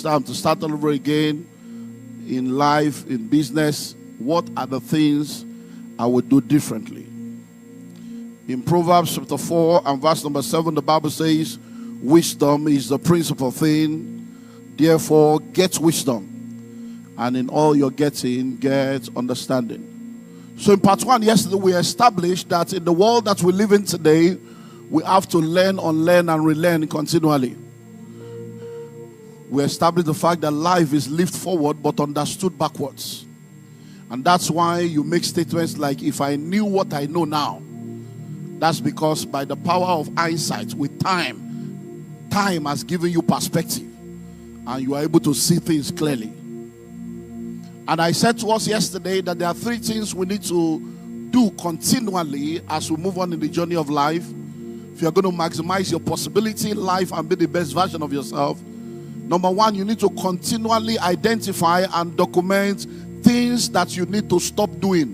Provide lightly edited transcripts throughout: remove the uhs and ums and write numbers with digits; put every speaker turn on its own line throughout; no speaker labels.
Time to start all over again in life, in business. What are the things I would do differently? In Proverbs chapter 4 and verse number 7, the Bible says, wisdom is the principal thing. Therefore, get wisdom. And in all you're getting, get understanding. So in part 1 yesterday, we established that in the world that we live in today, we have to learn, unlearn, and relearn continually. We established the fact that life is lived forward but understood backwards. And that's why you make statements like, if I knew what I know now. That's because by the power of hindsight, with time has given you perspective. And you are able to see things clearly. And I said to us yesterday that there are 3 things we need to do continually as we move on in the journey of life. If you're going to maximize your possibility in life and be the best version of yourself. Number 1, you need to continually identify and document things that you need to stop doing.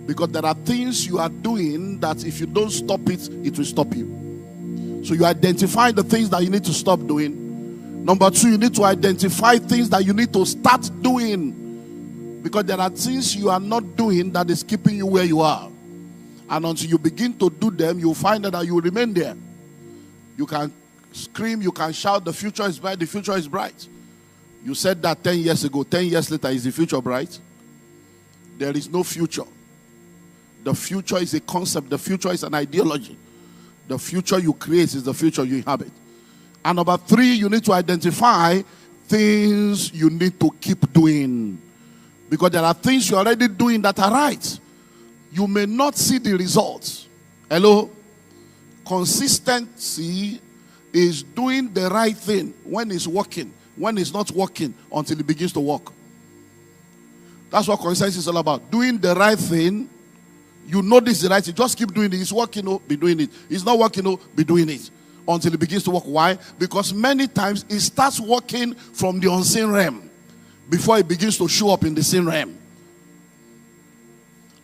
Because there are things you are doing that if you don't stop it, it will stop you. So you identify the things that you need to stop doing. Number 2, you need to identify things that you need to start doing. Because there are things you are not doing that is keeping you where you are. And until you begin to do them, you'll find that you will remain there. You can scream, you can shout, the future is bright, the future is bright. You said that 10 years ago. 10 years later, is the future bright? There is no future. The future is a concept. The future is an ideology. The future you create is the future you inhabit. And number 3, you need to identify things you need to keep doing. Because there are things you're already doing that are right. You may not see the results. Hello? Consistency is doing the right thing when it's working, when it's not working, until it begins to work. That's what consistency is all about. Doing the right thing. You know this is the right thing. Just keep doing it. It's working, be doing it. It's not working, be doing it. Until it begins to work. Why? Because many times it starts working from the unseen realm before it begins to show up in the seen realm.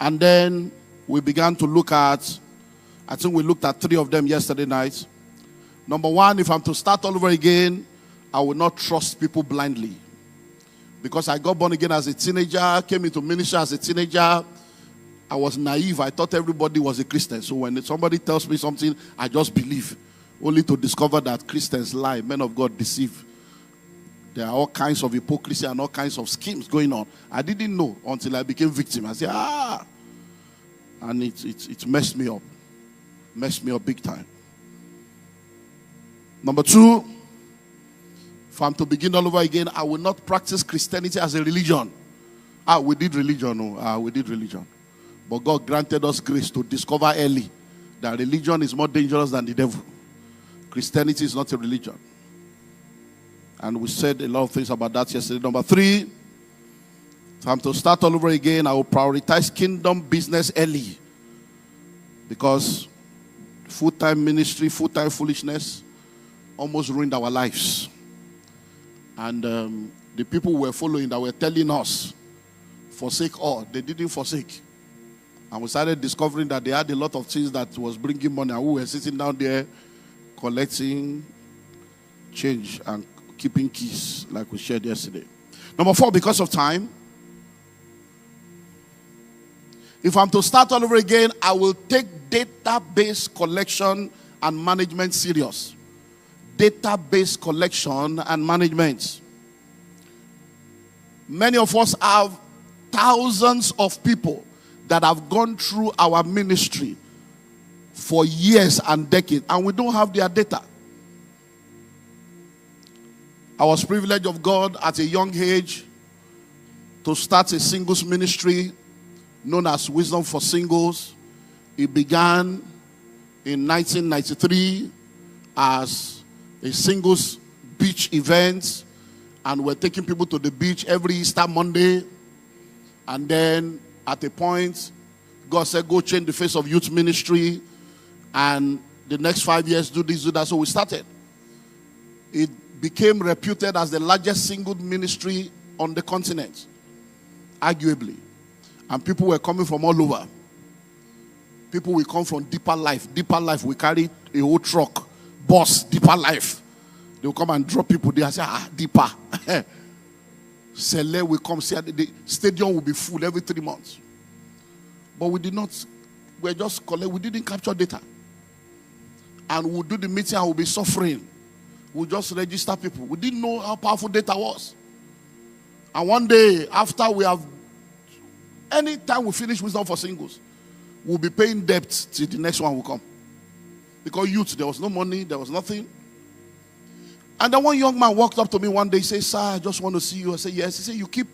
And then we began to look at, I think we looked at 3 of them yesterday night. Number 1, if I'm to start all over again, I will not trust people blindly. Because I got born again as a teenager, came into ministry as a teenager. I was naive. I thought everybody was a Christian. So when somebody tells me something, I just believe. Only to discover that Christians lie, men of God deceive. There are all kinds of hypocrisy and all kinds of schemes going on. I didn't know until I became victim. I said, and it messed me up. Messed me up big time. Number 2, if I'm to begin all over again, I will not practice Christianity as a religion. We did religion. We did religion. But God granted us grace to discover early that religion is more dangerous than the devil. Christianity is not a religion. And we said a lot of things about that yesterday. Number 3, if I'm to start all over again, I will prioritize kingdom business early. Because full-time ministry, full-time foolishness almost ruined our lives. And the people we were following that were telling us, forsake all, they didn't forsake. And we started discovering that they had a lot of things that was bringing money. And we were sitting down there collecting change and keeping keys like we shared yesterday. Number 4, because of time, if I'm to start all over again, I will take database collection and management serious. Database collection and management. Many of us have thousands of people that have gone through our ministry for years and decades, and we don't have their data. I was privileged of God at a young age to start a singles ministry known as Wisdom for Singles. It began in 1993 as a singles beach event, and we're taking people to the beach every Easter Monday. And then at a point, God said, go change the face of youth ministry, and the next 5 years do this, do that. So we started. It became reputed as the largest single ministry on the continent, arguably. And people were coming from all over. People will come from Deeper Life. Deeper Life, we carry a whole truck, bus, Deeper Life. They will come and drop people there. I say, deeper. Sele will come. See, the stadium will be full every 3 months. But we did not. We just collect. We didn't capture data. And we'll do the meeting and we'll be suffering. We'll just register people. We didn't know how powerful data was. And one day, after we have, anytime we finish Wisdom for Singles, we'll be paying debt till the next one will come. Because youth, there was no money, there was nothing. And then one young man walked up to me one day. He said, sir, I just want to see you. I said, yes. He said, you keep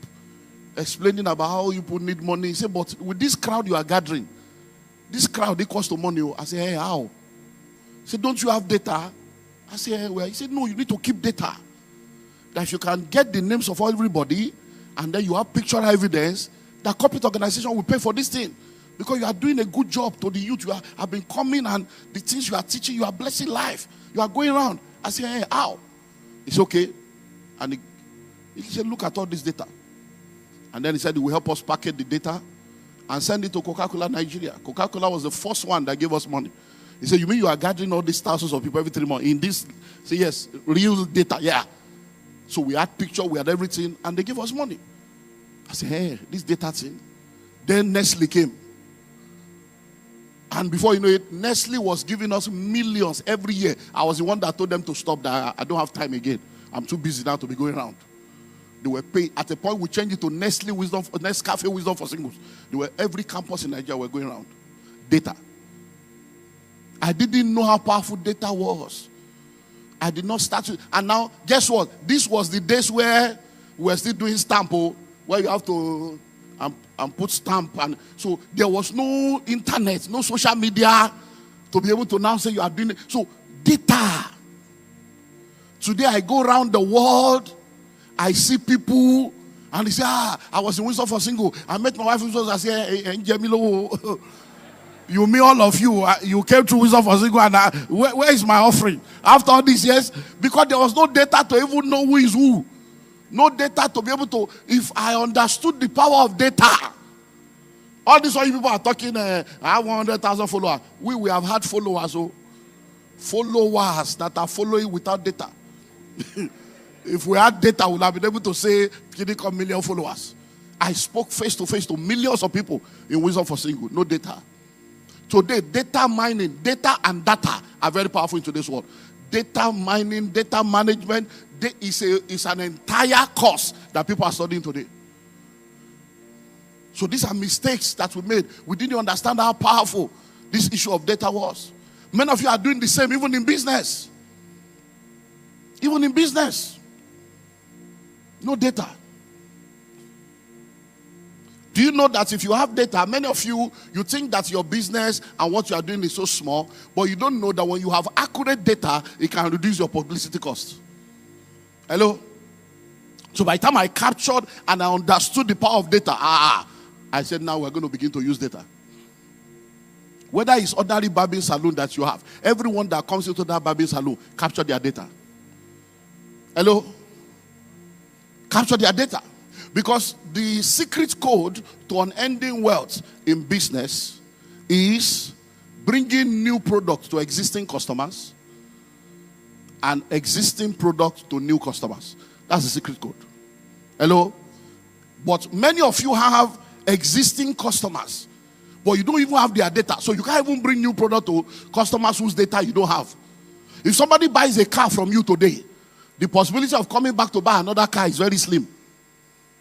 explaining about how you people need money. He said, but with this crowd you are gathering, this crowd, they cost money. I said, hey, how? He said, don't you have data? I said, hey, well. He said, no, you need to keep data. That if you can get the names of everybody, and then you have pictorial evidence, that corporate organization will pay for this thing. Because you are doing a good job to the youth. You have been coming, and the things you are teaching, you are blessing life. You are going around. I said, hey, how? It's okay. And he said, look at all this data. And then he said, he will help us package the data and send it to Coca-Cola Nigeria. Coca-Cola was the first one that gave us money. He said, you mean you are gathering all these thousands of people every 3 months in this? Say, yes, real data, yeah. So we had picture, we had everything, and they gave us money. I said, hey, this data thing. Then Nestle came. And before you know it, Nestle was giving us millions every year. I was the one that told them to stop that. I don't have time again. I'm too busy now to be going around. They were paid. At a point, we changed it to Nescafe Wisdom for Singles. They were every campus in Nigeria were going around. Data. I didn't know how powerful data was. I did not start to. And now, guess what? This was the days where we were still doing stamp, where you have to and put stamp. And so there was no internet, no social media to be able to now say you are doing it. So data. Today I go around the world. I see people, and they say, I was in Wisdom for Single. I met my wife in Wisdom. I say, hey, Jamilo, you, me, all of you, you came to Wisdom for Single, and where is my offering? After all these years, because there was no data to even know who is who. No data to be able to, if I understood the power of data. All these other people are talking, I have 100,000 followers. We have had followers, followers that are following without data. If we had data, we would have been able to say, Kidika million followers. I spoke face to face to millions of people in Wisdom for Single. No data. Today, data mining, data and data are very powerful in today's world. Data mining, data management is an entire course that people are studying today. So these are mistakes that we made. We didn't understand how powerful this issue of data was. Many of you are doing the same, even in business. Even in business. No data. Do you know that if you have data, many of you think that your business and what you are doing is so small, but you don't know that when you have accurate data, it can reduce your publicity cost. Hello? So by the time I captured and I understood the power of data, I said, now we're going to begin to use data. Whether it's ordinary barbing salon that you have, everyone that comes into that barbing salon, capture their data. Hello? Capture their data. Because the secret code to unending wealth in business is bringing new products to existing customers and existing products to new customers. That's the secret code. Hello? But many of you have existing customers, but you don't even have their data. So you can't even bring new product to customers whose data you don't have. If somebody buys a car from you today, the possibility of coming back to buy another car is very slim.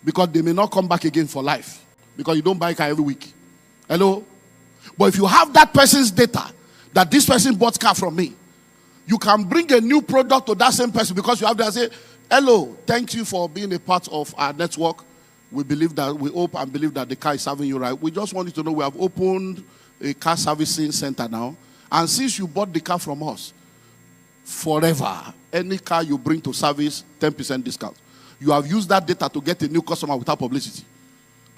Because they may not come back again for life. Because you don't buy a car every week. Hello? But if you have that person's data, that this person bought car from me, you can bring a new product to that same person because you have to say, hello, thank you for being a part of our network. We hope and believe that the car is serving you right. We just want you to know we have opened a car servicing center now. And since you bought the car from us, forever, any car you bring to service, 10% discount. You have used that data to get a new customer without publicity.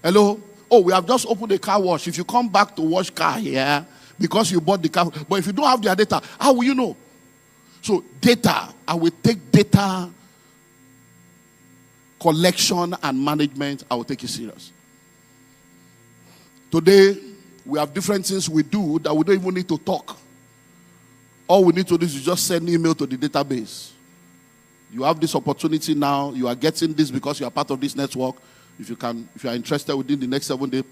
Hello? Oh, we have just opened a car wash. If you come back to wash car here, because you bought the car, but if you don't have their data, how will you know? So data, I will take data collection and management, I will take it serious. Today, we have different things we do that we don't even need to talk. All we need to do is just send email to the database. You have this opportunity now. You are getting this because you are part of this network. If you are interested within the next 7 days,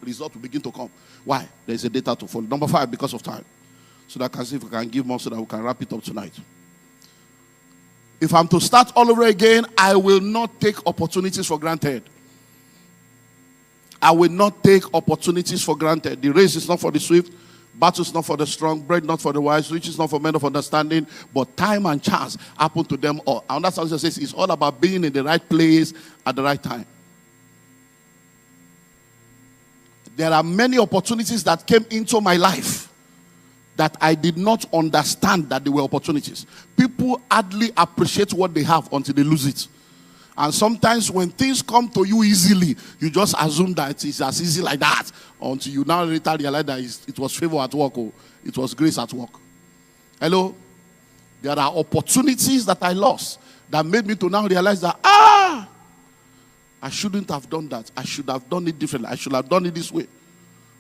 result will begin to come. Why? There is a data to follow. Number 5, because of time. So that I can see if we can give more so that we can wrap it up tonight. If I'm to start all over again, I will not take opportunities for granted. I will not take opportunities for granted. The race is not for the swift, battle is not for the strong, bread not for the wise, riches not for men of understanding, but time and chance happen to them all. And that's how it says it's all about being in the right place at the right time. There are many opportunities that came into my life that I did not understand that they were opportunities. People hardly appreciate what they have until they lose it. And sometimes when things come to you easily, you just assume that it is as easy like that until you now later realize that it was favor at work or it was grace at work. Hello? There are opportunities that I lost that made me to now realize that, I shouldn't have done that. I should have done it differently. I should have done it this way.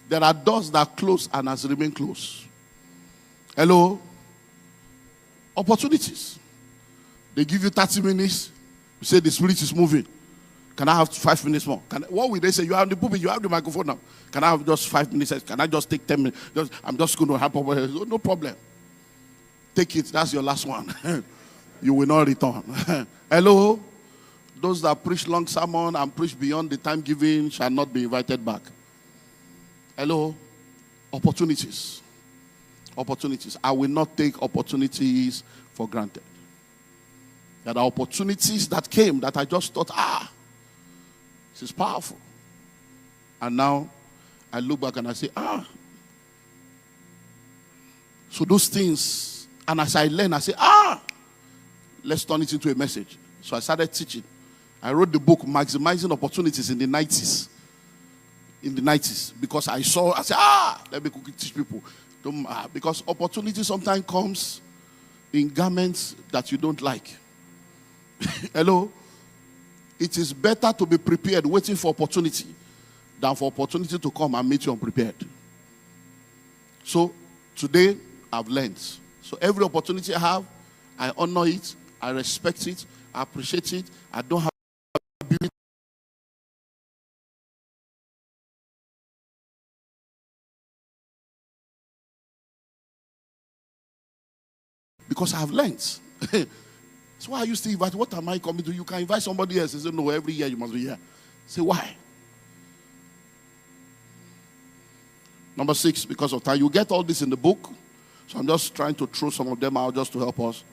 There are doors that close and has remained closed. Hello? Opportunities. They give you 30 minutes. You say the spirit is moving. Can I have 5 minutes more? What will they say? You have the pulpit, you have the microphone now. Can I have just 5 minutes? Can I just take 10 minutes? I'm just going to help. No problem. Take it. That's your last one. You will not return. Hello? Those that preach long sermon and preach beyond the time given shall not be invited back. Hello? Opportunities. Opportunities. I will not take opportunities for granted. There are opportunities that came that I just thought, this is powerful. And now I look back and I say, So those things, and as I learn, I say, let's turn it into a message. So I started teaching. I wrote the book, Maximizing Opportunities in the 90s. In the 90s. Because I said, let me quickly teach people. Because opportunity sometimes comes in garments that you don't like. Hello? It is better to be prepared waiting for opportunity than for opportunity to come and meet you unprepared. So, today, I've learned. So, every opportunity I have, I honor it, I respect it, I appreciate it. I don't have ability. Because I have learned. So why are you still invite? What am I coming to? You can invite somebody else. They say, no, every year you must be here. Say, why? Number 6, because of time. You get all this in the book. So I'm just trying to throw some of them out just to help us.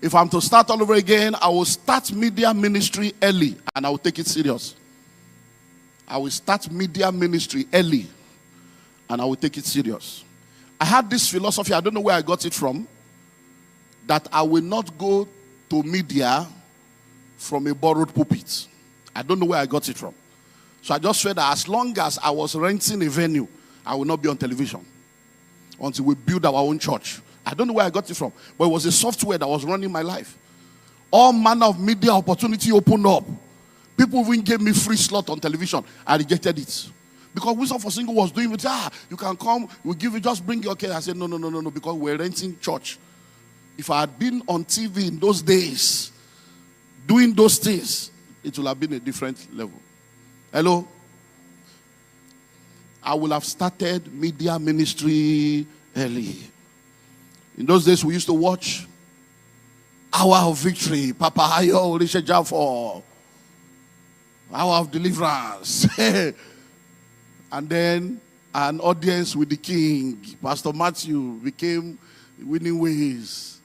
If I'm to start all over again, I will start media ministry early and I will take it serious. I will start media ministry early and I will take it serious. I had this philosophy, I don't know where I got it from, that I will not go to media from a borrowed pulpit. I don't know where I got it from. So I just felt that as long as I was renting a venue, I will not be on television until we build our own church. I don't know where I got it from, but it was a software that was running my life. All manner of media opportunity opened up. People even gave me free slot on television. I rejected it. Because Wisdom for Single was doing it. You can come, we'll give you, just bring your case. I said, no, because we're renting church. If I had been on TV in those days, doing those things, it would have been a different level. Hello? I would have started media ministry early. In those days, we used to watch Hour of Victory, Papa Ayo, Richard Jaffo, Hour of Deliverance. And then an audience with the King, Pastor Matthew, became Winning Ways.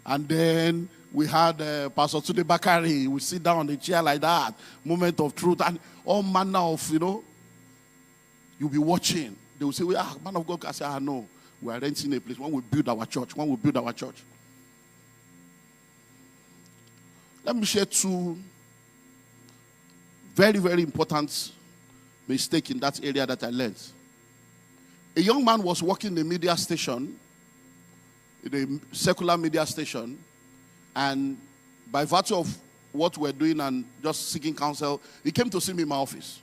And then we had Pastor Tunde Bakari. We sit down on the chair like that. Moment of truth. And all manner of, you'll be watching. They will say, man of God. I say, no. We are renting a place. When we build our church. Let me share 2 very, very important mistakes in that area that I learned. A young man was working in a media station, in a secular media station, and by virtue of what we're doing and just seeking counsel, he came to see me in my office.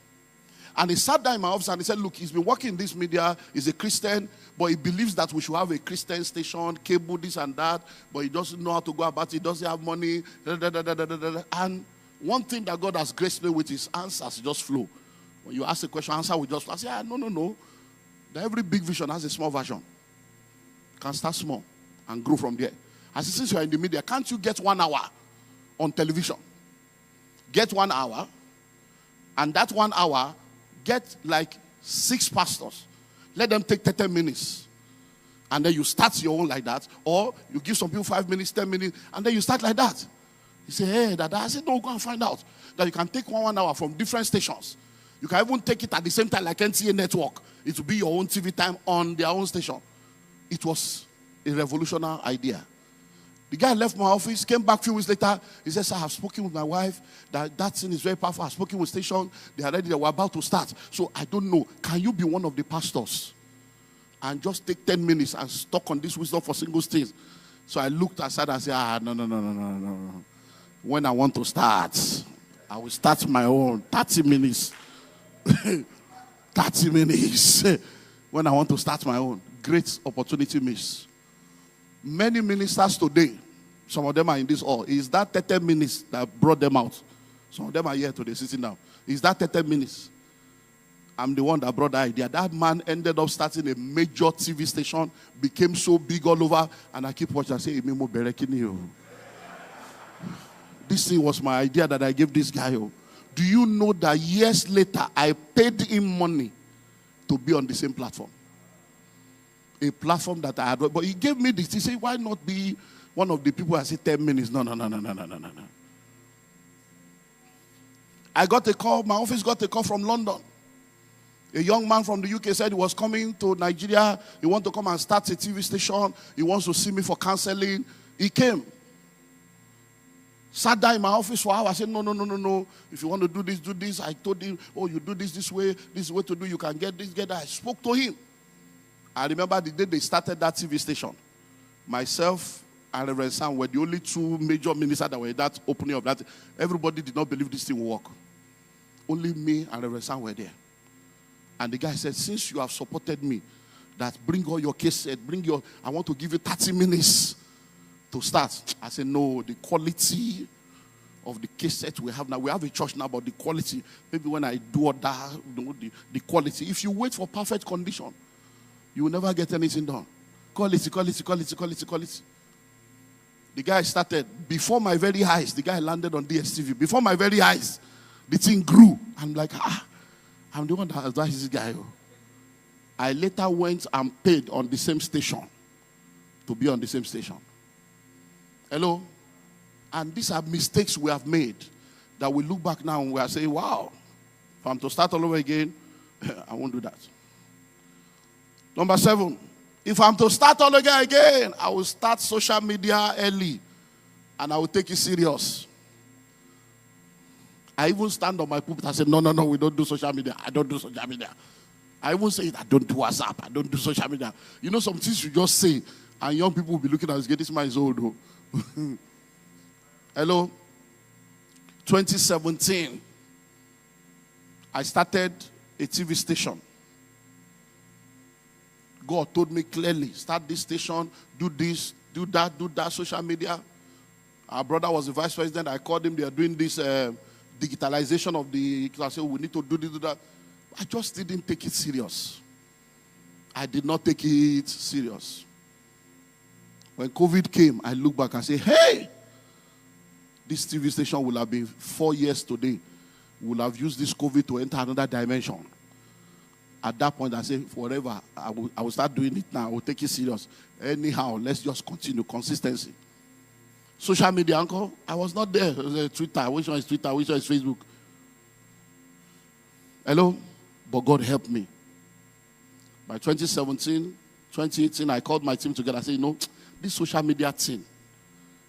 And he sat down in my office and he said, look, he's been working in this media. He's a Christian, but he believes that we should have a Christian station, cable, this and that. But he doesn't know how to go about it. He doesn't have money. And one thing that God has graced me with is answers just flow. When you ask a question, answer will just flow. I say, no. That every big vision has a small version. You can start small and grow from there. As since you are in the media, can't you get 1 hour on television? Get 1 hour, and that 1 hour, get like 6 pastors. Let them take 30 minutes. And then you start your own like that. Or you give some people 5 minutes, 10 minutes, and then you start like that. You say, hey, Dada. I said, no, go and find out. That you can take 1 hour from different stations. You can even take it at the same time like NTA Network. It will be your own TV time on their own station. It was a revolutionary idea. The guy left my office, came back a few weeks later. He said, sir, I have spoken with my wife. That thing is very powerful. I have spoken with station. They are ready. They were about to start. So I don't know. Can you be one of the pastors? And just take 10 minutes and talk on this wisdom for single things. So I looked aside and said, no. When I want to start, I will start my own 30 minutes. 30 minutes. When I want to start my own. Great opportunity miss. Many ministers today, some of them are in this hall. Is that 30 minutes that brought them out? Some of them are here today sitting down. Is that 30 minutes? I'm the one that brought the idea. That man ended up starting a major TV station, became so big all over, and I keep watching and say, Imimo Berekini. This thing was my idea that I gave this guy. Do you know that years later, I paid him money to be on the same platform? A platform that I had, but he gave me this. He said, why not be one of the people? I said, 10 minutes. No. I got a call, my office got a call from London. A young man from the UK said he was coming to Nigeria. He wants to come and start a TV station. He wants to see me for counseling. He came. Sat down in my office for hours. I said, no. If you want to do this. I told him, you do this way. This is the way to do. You can get this, get that. I spoke to him. I remember the day they started that TV station. Myself and Reverend Sam were the only 2 major ministers that were at that opening of that. Everybody did not believe this thing would work. Only me and Reverend Sam were there. And the guy said, since you have supported me, that bring all your cases, I want to give you 30 minutes to start. I said, no, the quality of the cassette we have now. We have a church now, but the quality, maybe when I do that, the quality. If you wait for perfect condition, you will never get anything done. Quality. The guy started. Before my very eyes, the guy landed on DSTV. Before my very eyes, the thing grew. I'm like, I'm the one that advised this guy. I later went and paid on the same station to be on the same station. Hello? And these are mistakes we have made that we look back now and we are saying, wow, if I'm to start all over again, I won't do that. Number 7, if I'm to start all again, I will start social media early and I will take it serious. I even stand on my pulpit and say, no, we don't do social media. I don't do social media. I even say I don't do WhatsApp. I don't do social media. You know, some things you just say and young people will be looking at us, this man is old. Hello? 2017, I started a TV station. God told me clearly, start this station, do this, do that, social media. Our brother was the vice president. I called him. They are doing this digitalization of the... I said, we need to do this, do that. I just didn't take it serious. I did not take it serious. When COVID came, I look back and say, hey, this TV station will have been 4 years today. We will have used this COVID to enter another dimension. At that point, I say, forever, I will start doing it now. I will take it serious. Anyhow, let's just continue. Consistency. Social media, uncle, I was not there. It was Twitter. Which one is Twitter? Which one is Facebook? Hello? But God helped me. By 2017, 2018, I called my team together. I said, this social media thing,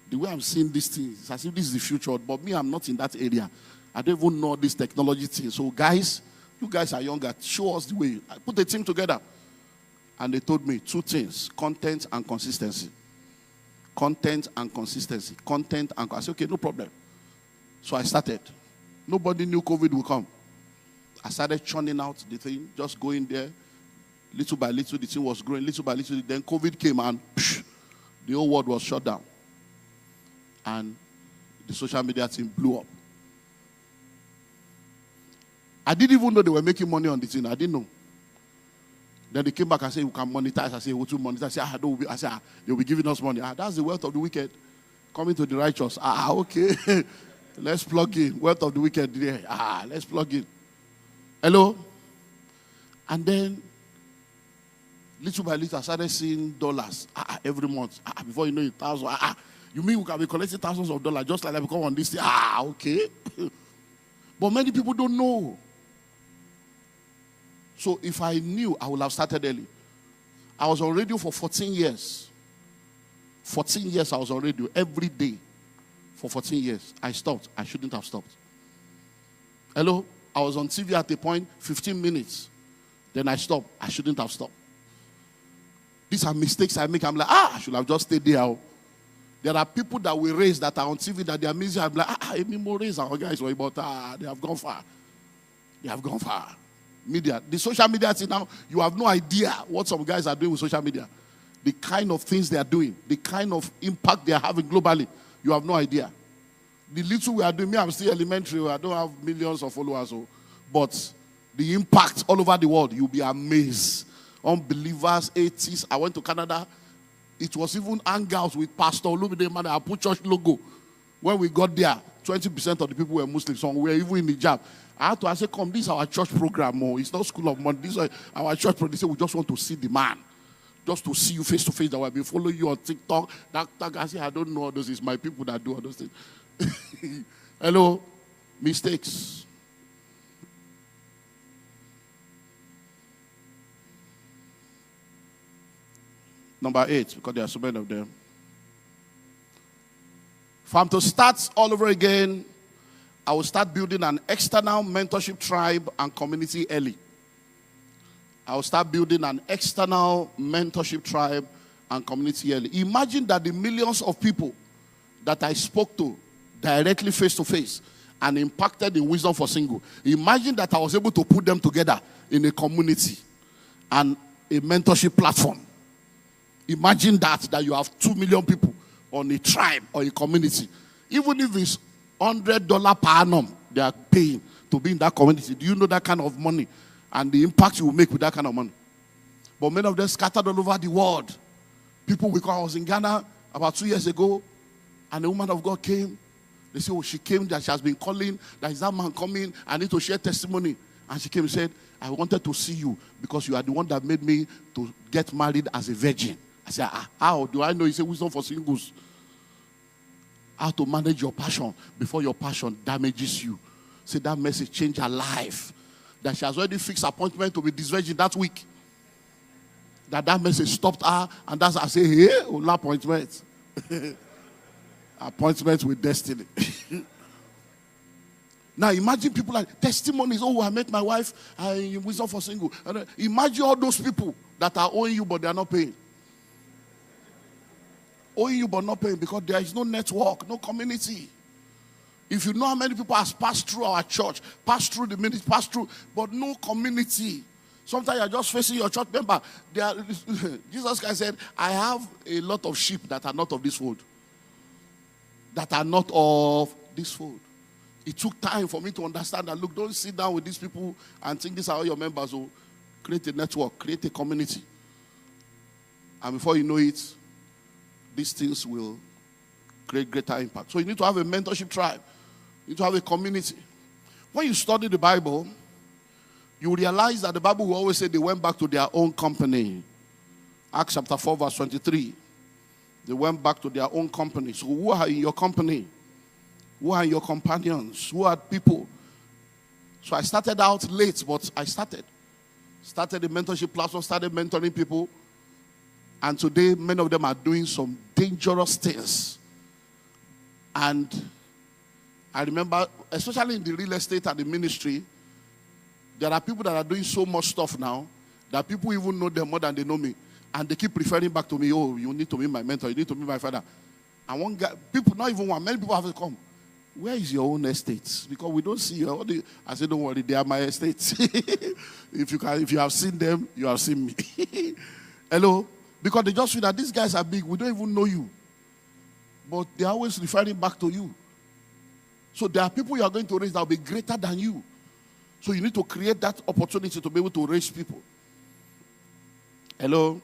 the way I'm seeing these things, I say, this is the future. But me, I'm not in that area. I don't even know this technology thing. So, guys, you guys are younger. Show us the way. I put a team together. And they told me 2 things, content and consistency. Content and consistency. Content and I said, okay, no problem. So I started. Nobody knew COVID would come. I started churning out the thing, just going there. Little by little, the thing was growing. Little by little, then COVID came and the whole world was shut down. And the social media thing blew up. I didn't even know they were making money on the thing. I didn't know. Then they came back and said, you can monetize. I said, what to monetize? I said, they'll be giving us money. That's the wealth of the wicked coming to the righteous. Okay. Let's plug in. Wealth of the wicked. Let's plug in. Hello? And then, little by little, I started seeing dollars every month. Before you know it, thousands. You mean we can be collecting thousands of dollars just like I become on this thing? Okay. But many people don't know. So if I knew, I would have started early. I was on radio for 14 years. 14 years I was on radio every day for 14 years. I stopped. I shouldn't have stopped. Hello? I was on TV at a point, 15 minutes. Then I stopped. I shouldn't have stopped. These are mistakes I make. I'm like, I should have just stayed there. There are people that we raise that are on TV that they are missing. I'm like, any more raise our guys, but they have gone far. They have gone far. Media, the social media thing now, you have no idea what some guys are doing with social media. The kind of things they are doing, the kind of impact they are having globally, you have no idea. The little we are doing, I'm still elementary, I don't have millions of followers, but the impact all over the world, you'll be amazed. Unbelievers, atheists. I went to Canada. It was even hangouts with Pastor Olumide Emmanuel. I put church logo. When we got there, 20% of the people were Muslims. So we were even in hijab. I had to say, come, this is our church program. It's not School of Money. This is our church program. They say, we just want to see the man. Just to see you face to face. That we've been following you on TikTok. That guy said, I don't know all those. It's my people that do all those things. Hello? Mistakes. Number 8, because there are so many of them. If I'm to start all over again, I will start building an external mentorship tribe and community early. I will start building an external mentorship tribe and community early. Imagine that the millions of people that I spoke to directly face to face and impacted in Wisdom for Single. Imagine that I was able to put them together in a community and a mentorship platform. Imagine that you have 2 million people on a tribe or a community. Even if it's $100 per annum they are paying to be in that community. Do you know that kind of money and the impact you will make with that kind of money? But many of them scattered all over the world. People will come. I was in Ghana about 2 years ago, and a woman of God came. They said, she came, that she has been calling, that is that man coming, I need to share testimony. And she came and said, I wanted to see you because you are the one that made me to get married as a virgin. I said, how do I know? He said, Wisdom for Singles. How to manage your passion before your passion damages you. Say that message changed her life. That she has already fixed appointment to be this virgin that week. That message stopped her, and that's I say, hey, appointment. Appointment with destiny. Now imagine people like testimonies. Oh, I met my wife in Wisdom for Single. Imagine all those people that are owing you but they are not paying. Owing you but not paying because there is no network, no community. If you know how many people has passed through our church, passed through the ministry, passed through, but no community. Sometimes you're just facing your church member. Jesus Christ said, I have a lot of sheep that are not of this fold. That are not of this fold. It took time for me to understand that, look, don't sit down with these people and think these are all your members. So create a network, create a community. And before you know it, these things will create greater impact. So you need to have a mentorship tribe. You need to have a community. When you study the Bible, you realize that the Bible will always say they went back to their own company. Acts chapter 4 verse 23. They went back to their own company. So who are in your company? Who are your companions? Who are people? So I started out late, but I started the mentorship platform, started mentoring people. And today, many of them are doing some dangerous things. And I remember, especially in the real estate and the ministry, there are people that are doing so much stuff now that people even know them more than they know me. And they keep referring back to me, oh, you need to be my mentor, you need to be my father. And one guy, people, not even one, many people have to come. where is your own estate? Because we don't see your own. I said, don't worry, they are my estates. If you have seen them, you have seen me. Hello? Because they just feel that these guys are big. We don't even know you. But they're always referring back to you. So there are people you are going to raise that will be greater than you. So you need to create that opportunity to be able to raise people. Hello?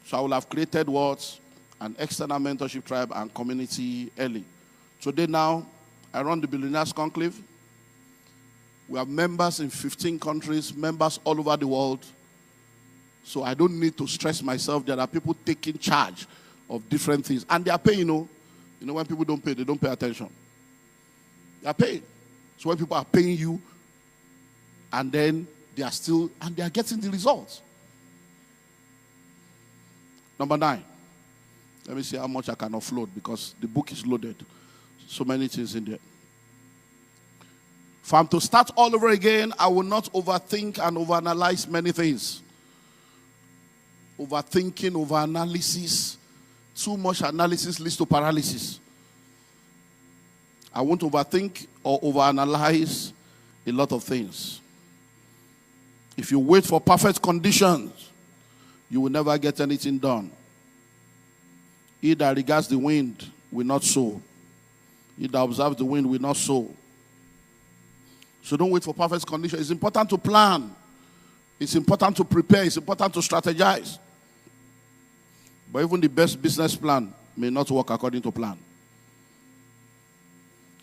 So I will have created what? An external mentorship tribe and community early. Today now, I run the Billionaires Conclave. We have members in 15 countries, members all over the world. So I don't need to stress myself. There are people taking charge of different things. And they are paying, You know, when people don't pay, they don't pay attention. They are paying. So when people are paying you, and then they are getting the results. Number 9. Let me see how much I can offload because the book is loaded. So many things in there. If I'm to start all over again, I will not overthink and overanalyze many things. Overthinking, overanalysis. Too much analysis leads to paralysis. I won't overthink or overanalyze a lot of things. If you wait for perfect conditions, you will never get anything done. He that regards the wind will not sow. He that observes the wind will not sow. So don't wait for perfect conditions. It's important to plan. It's important to prepare. It's important to strategize. But even the best business plan may not work according to plan.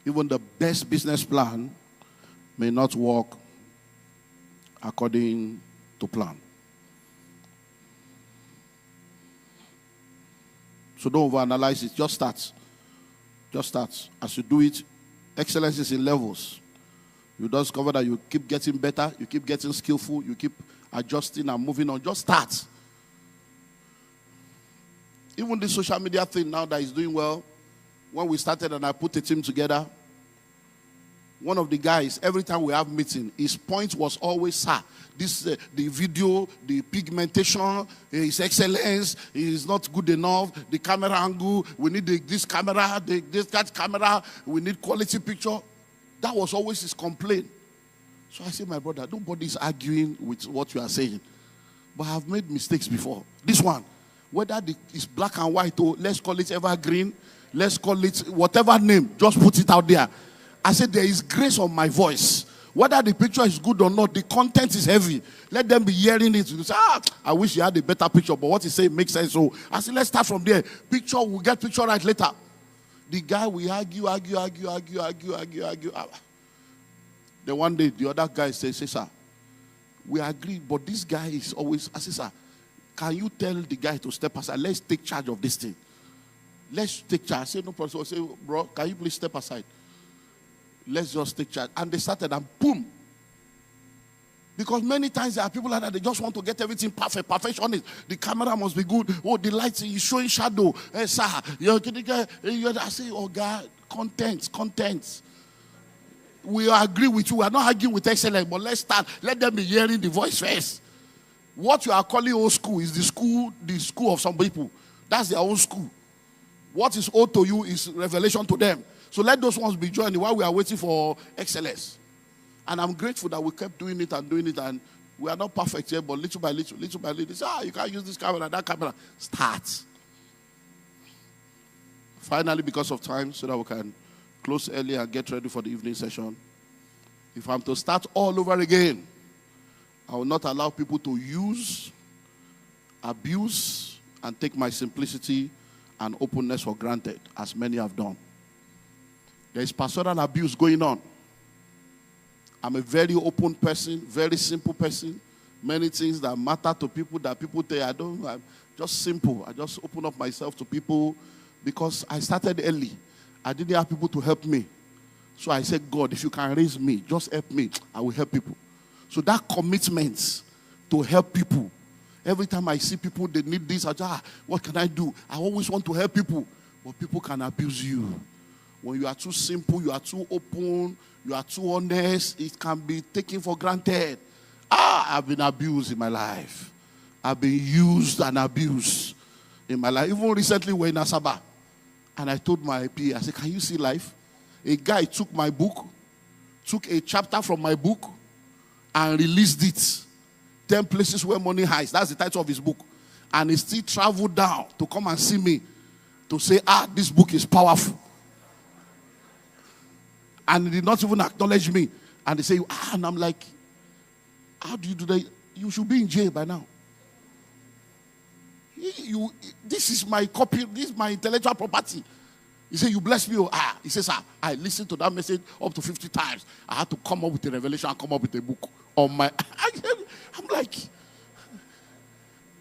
Even the best business plan may not work according to plan. So don't overanalyze it. Just start. Just start. As you do it, excellence is in levels. You discover that you keep getting better, you keep getting skillful, you keep adjusting and moving on. Just start. Even the social media thing now that is doing well, when we started and I put a team together, one of the guys, every time we have meeting, his point was always, sir, this the video, the pigmentation, his excellence is not good enough. The camera angle, we need this camera, that camera, we need quality picture. That was always his complaint. So I said, my brother, nobody's arguing with what you are saying. But I have made mistakes before. This one, whether it's black and white or let's call it evergreen, let's call it whatever name, just put it out there. I said, there is grace on my voice. Whether the picture is good or not, the content is heavy. Let them be hearing it. You say, I wish you had a better picture, but what he say makes sense. So I said, let's start from there. Picture, we'll get picture right later. The guy, we argue. Then one day, the other guy says, sir, we agree, but this guy is always, I say, sir, can you tell the guy to step aside? Let's take charge of this thing. Let's take charge. I say, no problem. So I say, bro, can you please step aside? Let's just take charge. And they started and boom. Because many times there are people like that, they just want to get everything perfect. Perfectionist. The camera must be good. Oh, the lights is showing shadow. Hey, sir, I say, oh God, content. We agree with you. We are not arguing with excellence, but let's start. Let them be hearing the voice first. What you are calling old school is the school of some people. That's their own school. What is old to you is revelation to them. So let those ones be joining while we are waiting for excellence. And I'm grateful that we kept doing it, and we are not perfect yet, but little by little, say, you can't use this camera, that camera. Start. Finally, because of time, so that we can close early and get ready for the evening session. If I'm to start all over again, I will not allow people to use, abuse, and take my simplicity and openness for granted, as many have done. There is pastoral abuse going on. I'm a very open person, very simple person. Many things that matter to people that people tell, I'm just simple. I just open up myself to people because I started early. I didn't have people to help me. So I said, God, if you can raise me, just help me. I will help people. So that commitment to help people. Every time I see people, they need this, I just, what can I do? I always want to help people. But people can abuse you. When you are too simple, you are too open, you are too honest, it can be taken for granted. I've been abused in my life. I've been used and abused in my life. Even recently, we're in Asaba. And I told my PA, I said, can you see life? A guy took my book, took a chapter from my book, and released it. 10 places where money hides. That's the title of his book. And he still traveled down to come and see me to say, this book is powerful. And he did not even acknowledge me. And they say, and I'm like, how do you do that? You should be in jail by now. This is my copy, this is my intellectual property. He said, you bless me. He says, I listened to that message up to 50 times. I had to come up with a revelation and come up with a book on my. I'm like,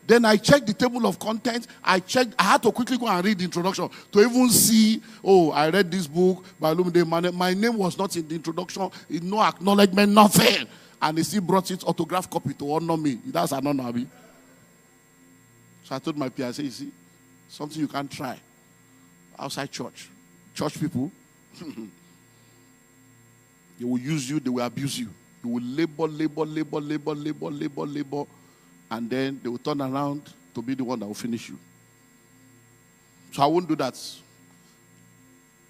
then I checked the table of contents. I had to quickly go and read the introduction to even see, I read this book by Olumide Emmanuel. My name was not in the introduction, no acknowledgement, nothing. And they still brought it autographed copy to honor me. That's an honor, Abi. So I told my PA, I said, you see, something you can't try outside church. Church people, they will use you, they will abuse you. You will labor, and then they will turn around to be the one that will finish you. So I won't do that.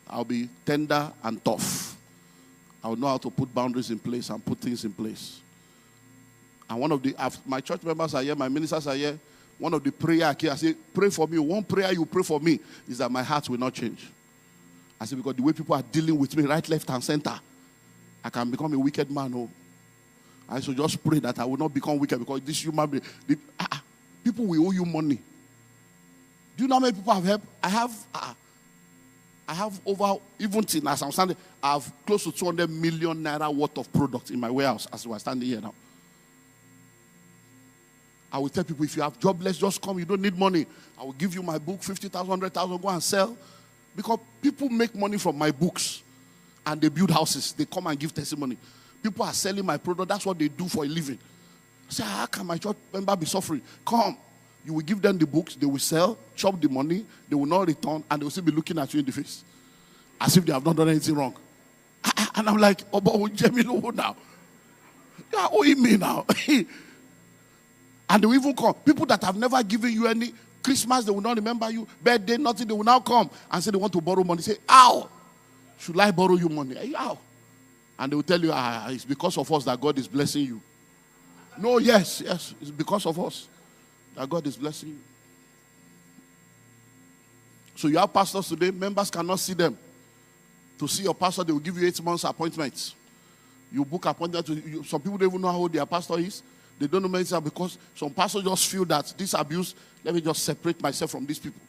I'll be tender and tough. I'll know how to put boundaries in place and put things in place. And one of my church members are here, my ministers are here. One of the prayer I say, pray for me. One prayer you pray for me is that my heart will not change. I say, because the way people are dealing with me, right, left, and center, I can become a wicked man. I should just pray that I will not become wicked, because this human being, people will owe you money. Do you know how many people I've helped? I have over, even till as I'm standing, I have close to 200 million naira worth of product in my warehouse as we're standing here now. I will tell people, if you have jobless, just come. You don't need money. I will give you my book, 50,000, 100,000, go and sell. Because people make money from my books and they build houses. They come and give testimony. People are selling my product. That's what they do for a living. I say, how can my church member be suffering? Come. You will give them the books. They will sell, chop the money. They will not return. And they will still be looking at you in the face. As if they have not done anything wrong. And I'm like, but Jemilo now. You are owing me now. And they will even come. People that have never given you any Christmas, they will not remember you. Birthday, nothing. They will now come and say they want to borrow money. Say, how? Should I borrow you money? How? And they will tell you, it's because of us that God is blessing you. No, yes, it's because of us that God is blessing you. So you have pastors today, members cannot see them. To see your pastor, they will give you 8 months appointments. You book appointment. Some people don't even know how old their pastor is. They don't know anything, because some pastors just feel that this abuse, let me just separate myself from these people.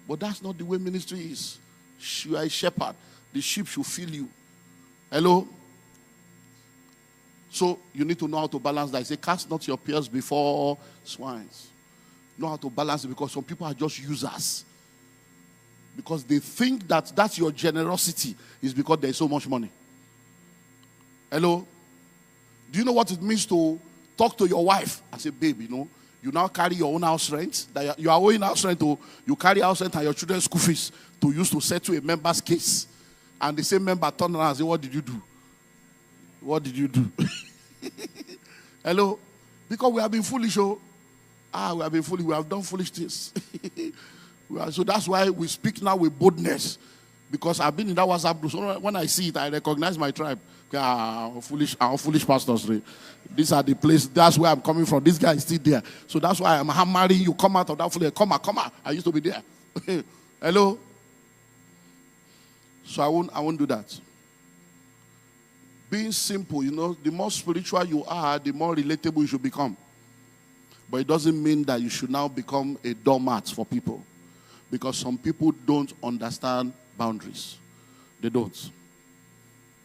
But that's not the way ministry is. You are a shepherd. The sheep should feel you. Hello? So you need to know how to balance that. I say, cast not your pearls before swines. Know how to balance it, because some people are just users. Because they think that that's your generosity is because there is so much money. Hello? Do you know what it means to talk to your wife and say, babe, you now carry your own house rent. That you are owing house rent, you carry house rent and your children's school fees to use to settle a member's case. And the same member turn around and say, what did you do? What did you do? Hello? Because we have been foolish, we have been foolish. We have done foolish things. So that's why we speak now with boldness. Because I've been in that WhatsApp group. So when I see it, I recognize my tribe. Our foolish pastors. These are the place. That's where I'm coming from. This guy is still there. So that's why I'm hammering you. Come out of that foolish. Come on. I used to be there. Hello? So I won't do that. Being simple, the more spiritual you are, the more relatable you should become. But it doesn't mean that you should now become a doormat for people. Because some people don't understand boundaries. They don't.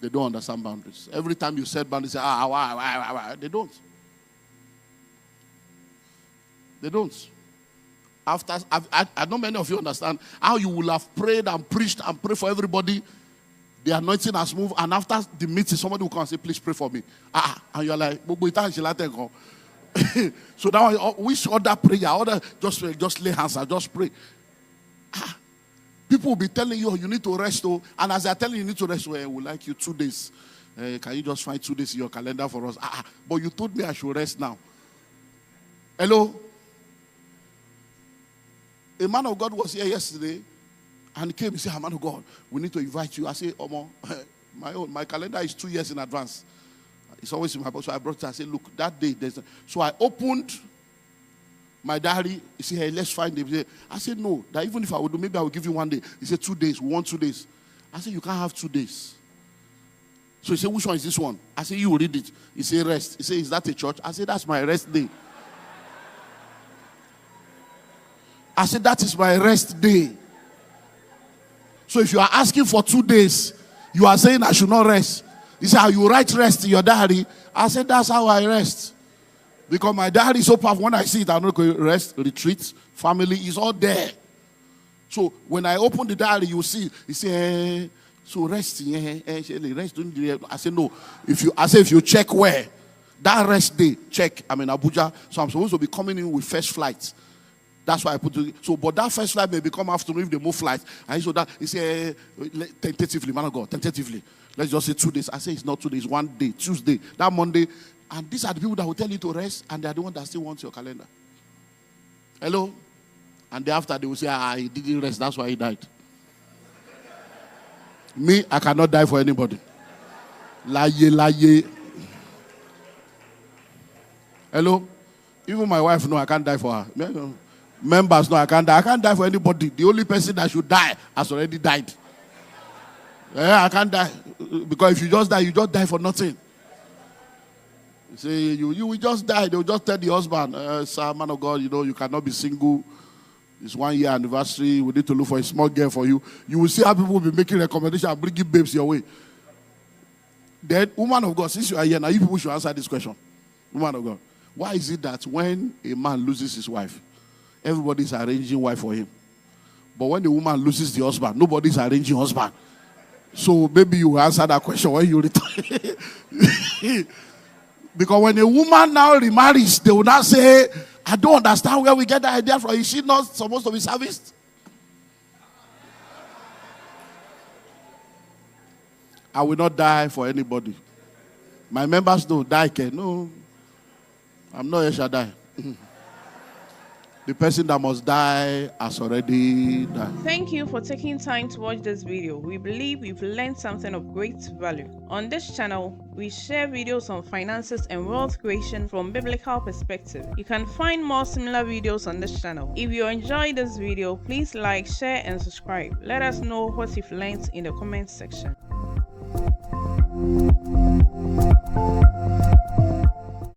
They don't understand boundaries. Every time you set boundaries, say, why? They don't. They don't. I know many of you understand how you will have prayed and preached and prayed for everybody. The anointing has moved, and after the meeting, somebody will come and say, please pray for me. And you're like, so now, which other prayer? Just lay hands and just pray. People will be telling you need to rest. And as they're telling you need to rest, we like you 2 days. Can you just find 2 days in your calendar for us? But you told me I should rest now. Hello? A man of God was here yesterday, And he came and said, man of God, we need to invite you. I say, Omo, my calendar is 2 years in advance. It's always in my box. So I brought it. I said, look, that day. So I opened my diary. He said, hey, let's find it. I said, no, that even if I would do, maybe I will give you 1 day. He said, 2 days. We want 2 days. I said, you can't have 2 days. So he said, which one is this one? I said, you will read it. He said, rest. He said, is that a church? I said, that's my rest day. I said, that is my rest day. So if you are asking for 2 days, you are saying I should not rest. He said, how you write rest in your diary? I said, that's how I rest. Because my diary is so powerful. When I see it, I'm not going to rest, retreat, family is all there. So when I open the diary, you see, he said, so rest. Rest. I said, no. If you check where, that rest day, check. I'm in Abuja, so I'm supposed to be coming in with first flight. That's why I put it. So, but that first flight may become afternoon if they move flight. And so that he said, tentatively, man of God, tentatively. Let's just say 2 days. I say it's not 2 days, 1 day, Tuesday, that Monday. And these are the people that will tell you to rest, and they are the ones that still want your calendar. Hello? And thereafter they will say, he didn't rest, that's why he died. Me, I cannot die for anybody. Lie. Hello? Even my wife know I can't die for her. Members know I can't die. I can't die for anybody. The only person that should die has already died. Yeah, I can't die. Because if you just die for nothing. You say, you will just die. They will just tell the husband, sir, man of God, you cannot be single. It's 1 year anniversary. We need to look for a small girl for you. You will see how people will be making recommendations and bringing babes your way. Then, woman of God, since you are here, now you people should answer this question. Woman of God, why is it that when a man loses his wife, everybody's arranging wife for him? But when the woman loses the husband, nobody's arranging husband. So maybe you will answer that question when you retire. Because when a woman now remarries, they will not say, I don't understand where we get the idea from. Is she not supposed to be serviced? I will not die for anybody. My members don't die. No. I'm not shall die. The person that must die has already died.
Thank you for taking time to watch this video. We believe you've learned something of great value. On this channel, we share videos on finances and wealth creation from biblical perspective. You can find more similar videos on this channel. If you enjoyed this video, please like, share, and subscribe. Let us know what you've learned in the comment section.